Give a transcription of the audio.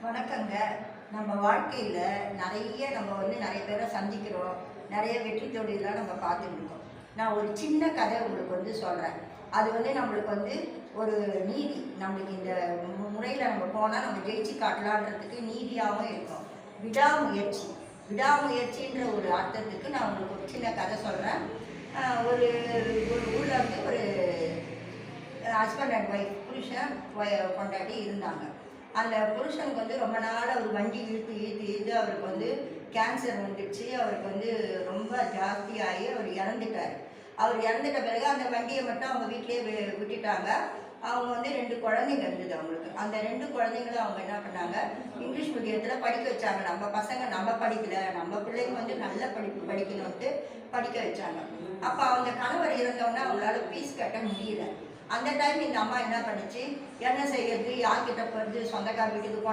வணக்கங்க. நம்ம வாழ்க்கையில் நிறைய பேரை சந்திக்கிறோம். நிறைய வெற்றி தொழிலாம் நம்ம பார்த்துட்டு இருக்கோம். நான் ஒரு சின்ன கதை உங்களுக்கு சொல்கிறேன். அது நம்மளுக்கு ஒரு நீதி. நம்மளுக்கு இந்த முறையில் நம்ம போனால் நம்ம ஜெயிச்சு காட்டலான்றதுக்கு நீதியாகவும் இருக்கும். விடாமுயற்சி விடாமுயற்சின்ற ஒரு அர்த்தத்துக்கு நான் உங்களுக்கு ஒரு சின்ன கதை சொல்கிறேன். ஒரு ஒரு ஊரில் ஒரு ஹஸ்பண்ட் அண்ட் ஒய்ஃப், புருஷன் கொண்டாடி இருந்தாங்க. அந்த புருஷனுக்கு ரொம்ப நாள் அவர் வண்டி இழுத்து அவருக்கு கேன்சர் வந்துடுச்சு. அவருக்கு ரொம்ப ஜாஸ்தியாகி அவர் இறந்துட்டார். அவர் இறந்துட்ட பிறகு அந்த வண்டியை மட்டும் அவங்க வீட்டிலே விட்டுட்டாங்க. அவங்க 2 குழந்தைங்க இருந்தது அவங்களுக்கு. அந்த 2 குழந்தைங்களும் அவங்க என்ன பண்ணாங்க, இங்கிலீஷ் மீடியத்தில் படிக்க வச்சாங்க. நம்ம பசங்க நம்ம படிக்கலை, நம்ம பிள்ளைங்க நல்ல படிப்பு படிக்கணும்ட்டு படிக்க வச்சாங்க. அப்போ அவங்க கணவர் இருந்தோன்னா அவங்களால ஃபீஸ் கட்ட முடியல. அந்த டைம் இந்த அம்மா என்ன பண்ணுச்சு, என்ன செய்யறது, யார்கிட்ட போகிறது, சொந்தக்கார வீட்டுக்கு